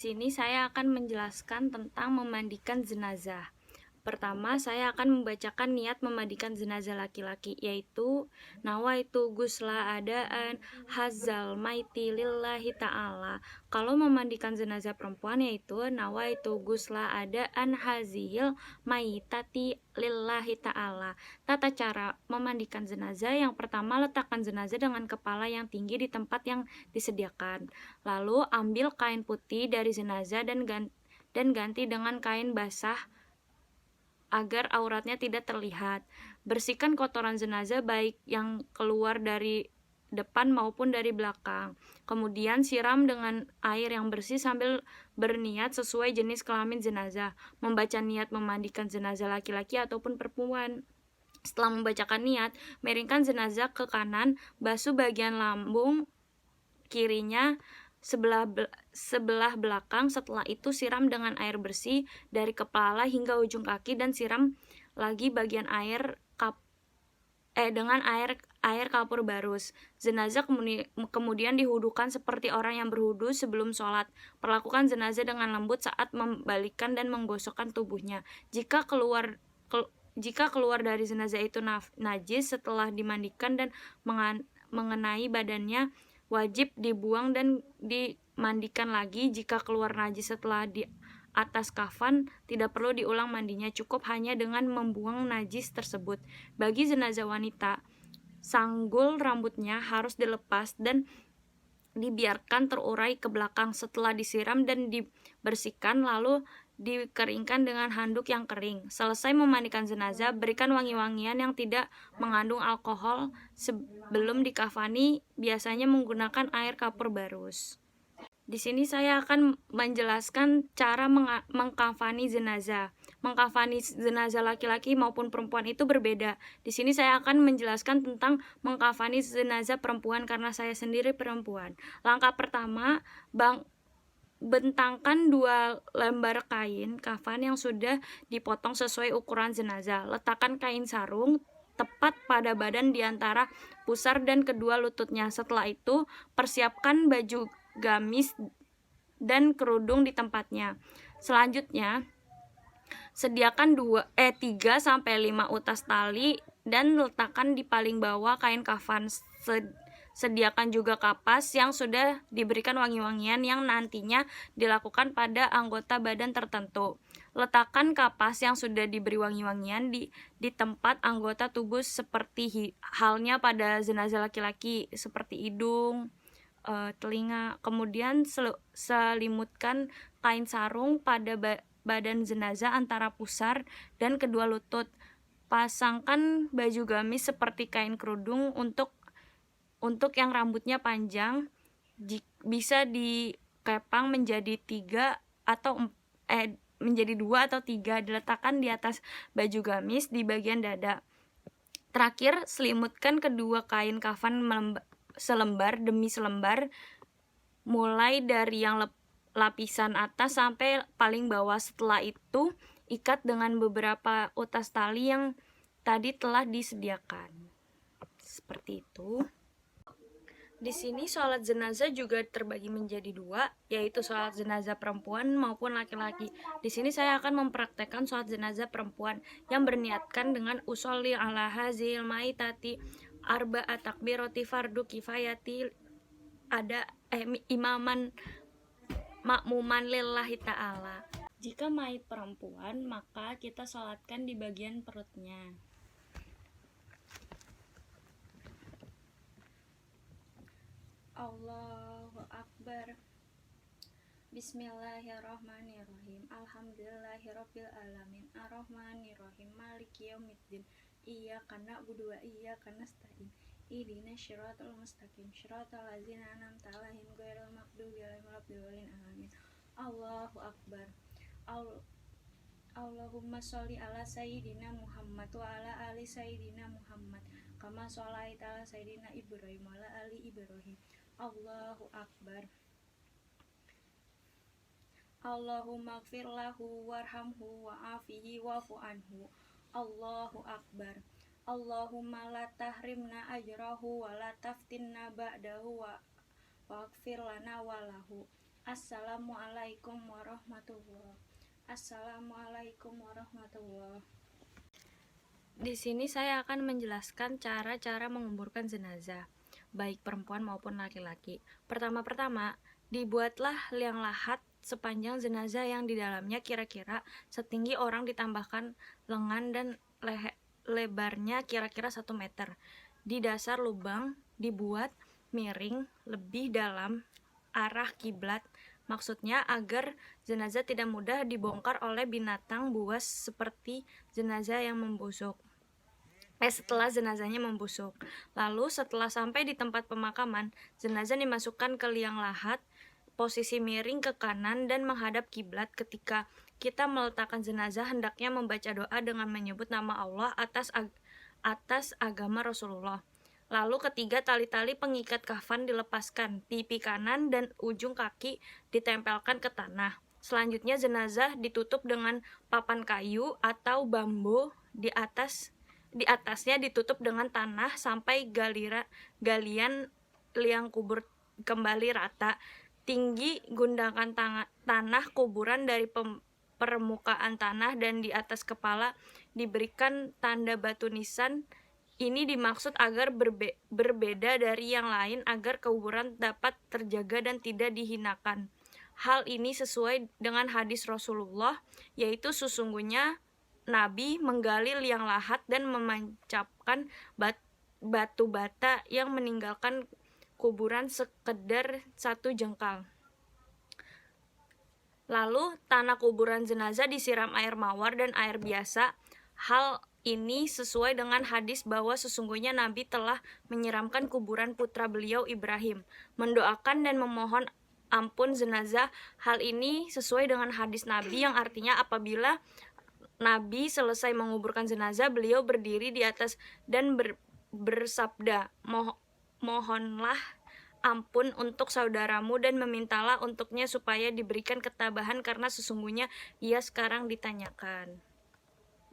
Sini saya akan menjelaskan tentang memandikan jenazah. Pertama, saya akan membacakan niat memandikan jenazah laki-laki, yaitu nawaitu gusla adaan hazal maiti lillahi ta'ala. Kalau memandikan jenazah perempuan, yaitu nawaitu gusla adaan hazihil maitati lillahi ta'ala. Tata cara memandikan jenazah: yang pertama, letakkan jenazah dengan kepala yang tinggi di tempat yang disediakan. Lalu ambil kain putih dari jenazah dan ganti dengan kain basah agar auratnya tidak terlihat. Bersihkan kotoran jenazah baik yang keluar dari depan maupun dari belakang. Kemudian siram dengan air yang bersih sambil berniat sesuai jenis kelamin jenazah. Membaca niat memandikan jenazah laki-laki ataupun perempuan. Setelah membacakan niat, miringkan jenazah ke kanan, basuh bagian lambung kirinya sebelah belakang. Setelah itu siram dengan air bersih dari kepala hingga ujung kaki dan siram lagi bagian dengan air kapur barus. Jenazah kemudian dihudukan seperti orang yang berhudu sebelum sholat. Perlakukan jenazah dengan lembut saat membalikkan dan menggosokkan tubuhnya. Jika keluar dari jenazah itu najis setelah dimandikan dan mengenai badannya, wajib dibuang dan dimandikan lagi. Jika keluar najis setelah di atas kafan, tidak perlu diulang mandinya, cukup hanya dengan membuang najis tersebut. Bagi jenazah wanita, sanggul rambutnya harus dilepas dan dibiarkan terurai ke belakang. Setelah disiram dan dibersihkan, lalu dikeringkan dengan handuk yang kering. Selesai memandikan jenazah, berikan wangi-wangian yang tidak mengandung alkohol sebelum dikafani, biasanya menggunakan air kapur barus. Di sini saya akan menjelaskan cara mengkafani jenazah. Mengkafani jenazah laki-laki maupun perempuan itu berbeda. Di sini saya akan menjelaskan tentang mengkafani jenazah perempuan karena saya sendiri perempuan. Langkah pertama, bentangkan 2 lembar kain kafan yang sudah dipotong sesuai ukuran jenazah. Letakkan kain sarung tepat pada badan di antara pusar dan kedua lututnya. Setelah itu, persiapkan baju gamis dan kerudung di tempatnya. Selanjutnya, sediakan 3-5 utas tali dan letakkan di paling bawah kain kafan. Sediakan juga kapas yang sudah diberikan wangi-wangian yang nantinya dilakukan pada anggota badan tertentu. Letakkan kapas yang sudah diberi wangi-wangian di tempat anggota tubuh seperti halnya pada jenazah laki-laki, seperti hidung, telinga. Kemudian selimutkan kain sarung pada badan jenazah antara pusar dan kedua lutut. Pasangkan baju gamis seperti kain kerudung. Untuk yang rambutnya panjang, bisa dikepang menjadi 2 atau 3, diletakkan di atas baju gamis di bagian dada. Terakhir, selimutkan kedua kain kafan selembar demi selembar, mulai dari yang lapisan atas sampai paling bawah. Setelah itu, ikat dengan beberapa utas tali yang tadi telah disediakan. Seperti itu. Di sini sholat jenazah juga terbagi menjadi 2, yaitu sholat jenazah perempuan maupun laki-laki. Di sini saya akan mempraktekkan sholat jenazah perempuan yang berniatkan dengan usolli ala hazil maitati arba'a takbirati fardu kifayati imaman makmuman lillahi ta'ala. Jika mayit perempuan, maka kita sholatkan di bagian perutnya. Allahu Akbar. Bismillahirrahmanirrahim. Alhamdulillahirabbil alamin. Arrahmanirrahim. Maliki yaumiddin. Iyyaka na'budu wa iyyaka nasta'in. Ihdinas siratal mustaqim. Shiratal ladzina an'amta 'alaihim ghairil maghdubi 'alaihim waladdallin. Amin. Allahu Akbar. Allahumma sholli ala sayyidina Muhammad wa ala ali sayyidina Muhammad kama sholaita ala sayyidina Ibrahim wa ala ali Ibrahim. Allahu Akbar. Allahumma gfir lahu warhamhu wa'afihi wa'fu anhu. Allahu Akbar. Allahumma la tahrimna ajrahu wa la taftinna ba'dahu wa waghfir lana wa lahu. Assalamualaikum warahmatullahi. Assalamualaikum warahmatullahi. Di sini saya akan menjelaskan cara-cara menguburkan jenazah, baik perempuan maupun laki-laki. Pertama-tama, dibuatlah liang lahat sepanjang jenazah yang di dalamnya kira-kira setinggi orang, ditambahkan lengan dan lebarnya kira-kira 1 meter. Di dasar lubang dibuat miring lebih dalam arah kiblat. Maksudnya agar jenazah tidak mudah dibongkar oleh binatang buas seperti jenazah yang membusuk. Setelah jenazahnya membusuk. Lalu setelah sampai di tempat pemakaman, jenazah dimasukkan ke liang lahat, posisi miring ke kanan dan menghadap kiblat. Ketika kita meletakkan jenazah, hendaknya membaca doa dengan menyebut nama Allah atas agama Rasulullah. Lalu ketiga, tali-tali pengikat kafan dilepaskan, pipi kanan dan ujung kaki ditempelkan ke tanah. Selanjutnya jenazah ditutup dengan papan kayu atau bambu, di atasnya ditutup dengan tanah sampai galian liang kubur kembali rata. Tinggi gundakan tanah kuburan dari permukaan tanah, dan di atas kepala diberikan tanda batu nisan. Ini dimaksud agar berbeda dari yang lain, agar kuburan dapat terjaga dan tidak dihinakan. Hal ini sesuai dengan hadis Rasulullah, yaitu sesungguhnya Nabi menggali liang lahat dan menancapkan batu bata yang meninggalkan kuburan sekedar 1 jengkal. Lalu tanah kuburan jenazah disiram air mawar dan air biasa. Hal ini sesuai dengan hadis bahwa sesungguhnya Nabi telah menyiramkan kuburan putra beliau Ibrahim, mendoakan dan memohon ampun jenazah. Hal ini sesuai dengan hadis Nabi yang artinya apabila Nabi selesai menguburkan jenazah, beliau berdiri di atas dan bersabda, mohonlah ampun untuk saudaramu dan memintalah untuknya supaya diberikan ketabahan karena sesungguhnya ia sekarang ditanyakan.